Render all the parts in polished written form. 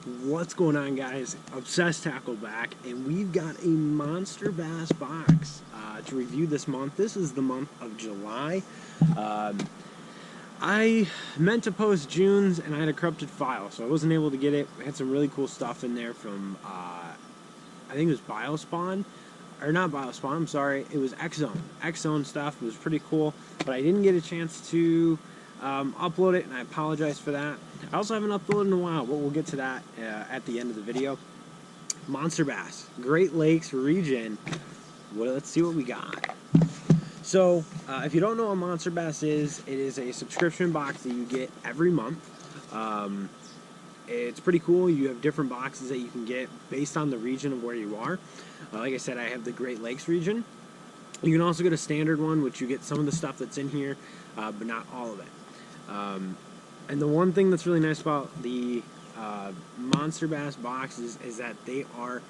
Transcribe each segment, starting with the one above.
What's going on, guys? Obsessed Tackle back, and we've got a monster bass box to review this month. This is the month of July. I meant to post June's, and I had a corrupted file, so I wasn't able to get it. We had some really cool stuff in there from, I think it was Biospawn, or not Biospawn, I'm sorry, it was X-Zone. X-Zone stuff. It was pretty cool, but I didn't get a chance to upload it, and I apologize for that. I also haven't uploaded in a while, but we'll get to that at the end of the video. Monster Bass, Great Lakes region. Well, let's see what we got. So, if you don't know what Monster Bass is, it is a subscription box that you get every month. It's pretty cool. You have different boxes that you can get based on the region of where you are. Like I said, I have the Great Lakes region. You can also get a standard one, which you get some of the stuff that's in here, but not all of it. And the one thing that's really nice about the Monster Bass boxes is that they are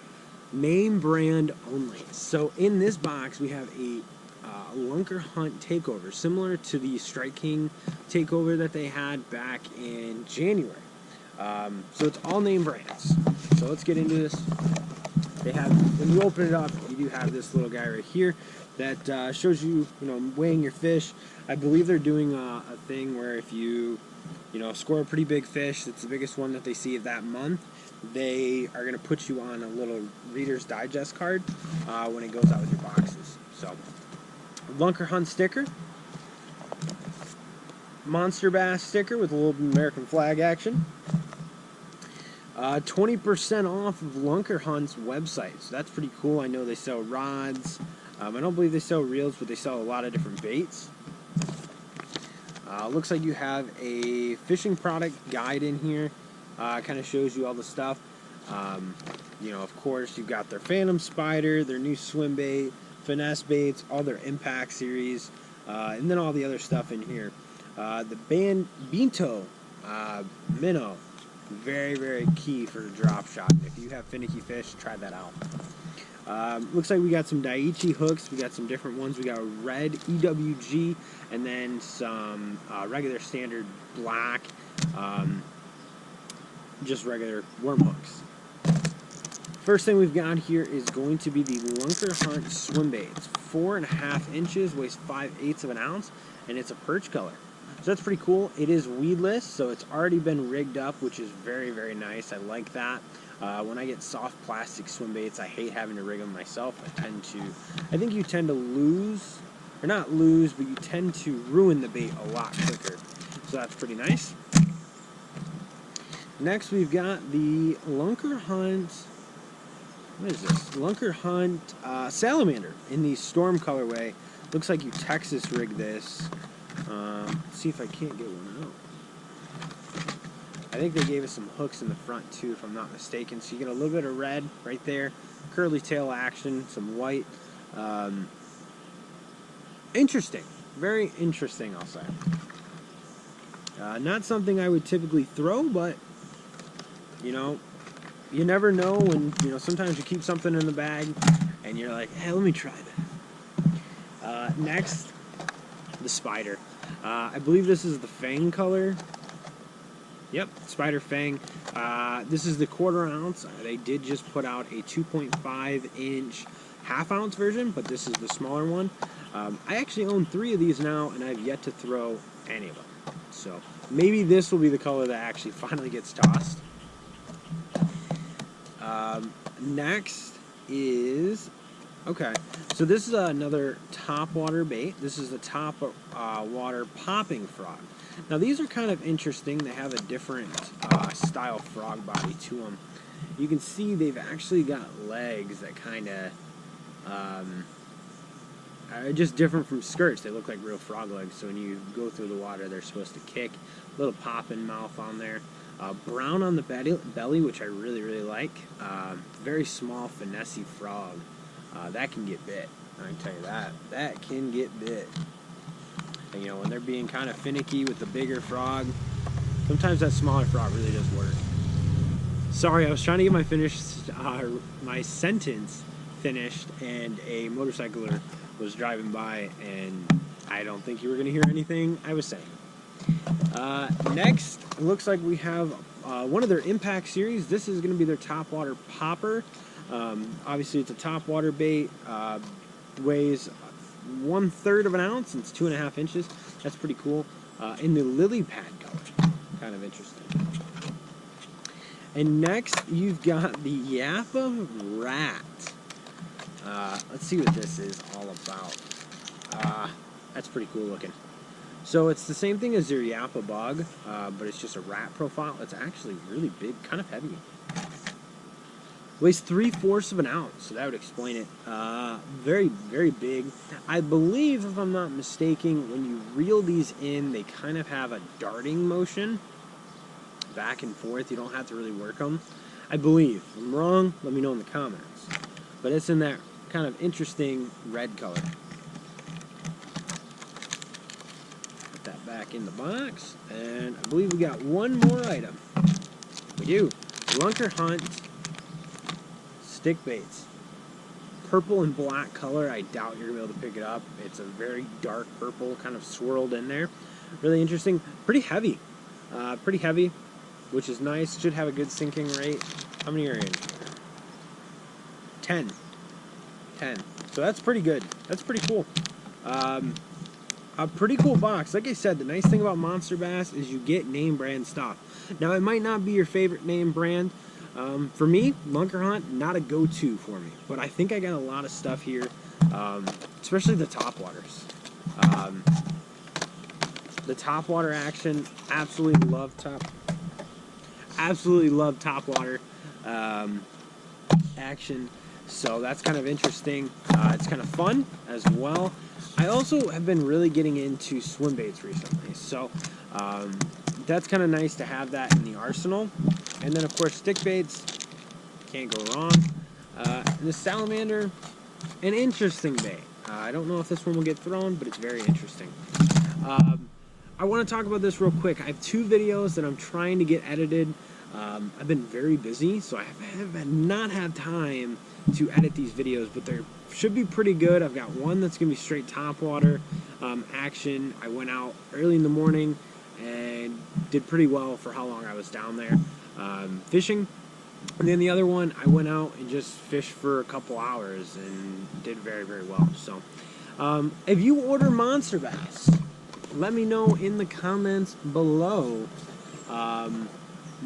name brand only. So in this box, we have a Lunker Hunt takeover, similar to the Strike King takeover that they had back in January. So it's all name brands. So let's get into this. They have, when you open it up, you do have this little guy right here that shows you, weighing your fish. I believe they're doing a thing where if you, score a pretty big fish, it's the biggest one that they see of that month, they are going to put you on a little Reader's Digest card when it goes out with your boxes. So, Lunker Hunt sticker, Monster Bass sticker with a little American flag action, 20% off of Lunker Hunt's website. So that's pretty cool. I know they sell rods. I don't believe they sell reels, but they sell a lot of different baits. Looks like you have a fishing product guide in here. Kind of shows you all the stuff. Of course, you've got their Phantom Spider, their new swim bait, finesse baits, all their Impact series, and then all the other stuff in here. The Binto minnow, very, very key for drop shot. If you have finicky fish, try that out. Looks like we got some Daiichi hooks. We got some different ones. We got a red EWG and then some regular standard black, just regular worm hooks. First thing we've got here is going to be the Lunker Hunt swim bait. It's 4.5 inches, weighs 5/8 of an ounce, and it's a perch color. So that's pretty cool. It is weedless, so it's already been rigged up, which is very, very nice. I like that. When I get soft plastic swim baits, I hate having to rig them myself. I think you tend to lose, or not lose, but you tend to ruin the bait a lot quicker. So that's pretty nice. Next, we've got the Lunker Hunt, what is this? Lunker Hunt Salamander in the Storm colorway. Looks like you Texas rigged this. Let's see if I can't get one out. I think they gave us some hooks in the front too, if I'm not mistaken. So you get a little bit of red right there, curly tail action, some white. Interesting, very interesting, I'll say. Not something I would typically throw, but you never know when, sometimes you keep something in the bag and you're like, hey, let me try that. Next, the Spider. I believe this is the Fang color. Yep, Spider Fang. This is the 1/4 ounce. They did just put out a 2.5 inch half-ounce version, but this is the smaller one. I actually own 3 of these now, and I've yet to throw any of them. So maybe this will be the color that actually finally gets tossed. Next is, okay, so this is another top water bait. This is the top water popping frog. Now these are kind of interesting. They have a different style frog body to them. You can see they've actually got legs that kind of are just different from skirts. They look like real frog legs, so when you go through the water, they're supposed to kick. Little popping mouth on there. Brown on the belly, which I really, really like. Very small, finessey frog. That can get bit. I can tell you that. That can get bit. And, when they're being kind of finicky with the bigger frog, sometimes that smaller frog really does work. Sorry, I was trying to get my sentence finished, and a motorcycler was driving by, and I don't think you were going to hear anything I was saying. Next, it looks like we have one of their Impact series. This is going to be their topwater popper. Obviously, it's a topwater bait. Weighs 1/3 of an ounce, and it's 2.5 inches. That's pretty cool. In the lily pad color, kind of interesting. And next, you've got the Yappa Rat. Let's see what this is all about. That's pretty cool looking. So it's the same thing as their Yappa Bug, but it's just a rat profile. It's actually really big, kind of heavy. Weighs 3/4 of an ounce, so that would explain it. Very, very big. I believe, if I'm not mistaken, when you reel these in, they kind of have a darting motion back and forth. You don't have to really work them. I believe. If I'm wrong, let me know in the comments. But it's in that kind of interesting red color. Put that back in the box, and I believe we got one more item. We do. Lunker Hunt stick baits. Purple and black color. I doubt you're going to be able to pick it up. It's a very dark purple, kind of swirled in there. Really interesting. Pretty heavy. Pretty heavy, which is nice. Should have a good sinking rate. How many are in? 10. 10. So that's pretty good. That's pretty cool. A pretty cool box. Like I said, the nice thing about Monster Bass is you get name brand stuff. Now, it might not be your favorite name brand. For me, Lunker Hunt, not a go-to for me. But I think I got a lot of stuff here, especially the topwaters. The topwater action, absolutely love topwater action. So that's kind of interesting. It's kind of fun as well. I also have been really getting into swim baits recently. So that's kind of nice to have that in the arsenal. And then, of course, stick baits. Can't go wrong. And the salamander, an interesting bait. I don't know if this one will get thrown, but it's very interesting. I want to talk about this real quick. I have 2 videos that I'm trying to get edited. I've been very busy, so I have not had time to edit these videos, but they should be pretty good. I've got one that's going to be straight topwater action. I went out early in the morning and did pretty well for how long I was down there fishing. And then the other one, I went out and just fished for a couple hours and did very, very well. So if you order Monster Bass, let me know in the comments below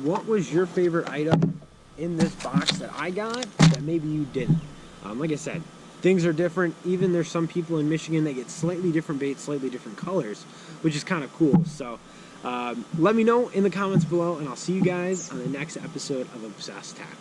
what was your favorite item in this box that I got that maybe you didn't. Like I said, things are different. Even there's some people in Michigan that get slightly different baits, slightly different colors, which is kind of cool. So let me know in the comments below, and I'll see you guys on the next episode of Obsessed Tackle.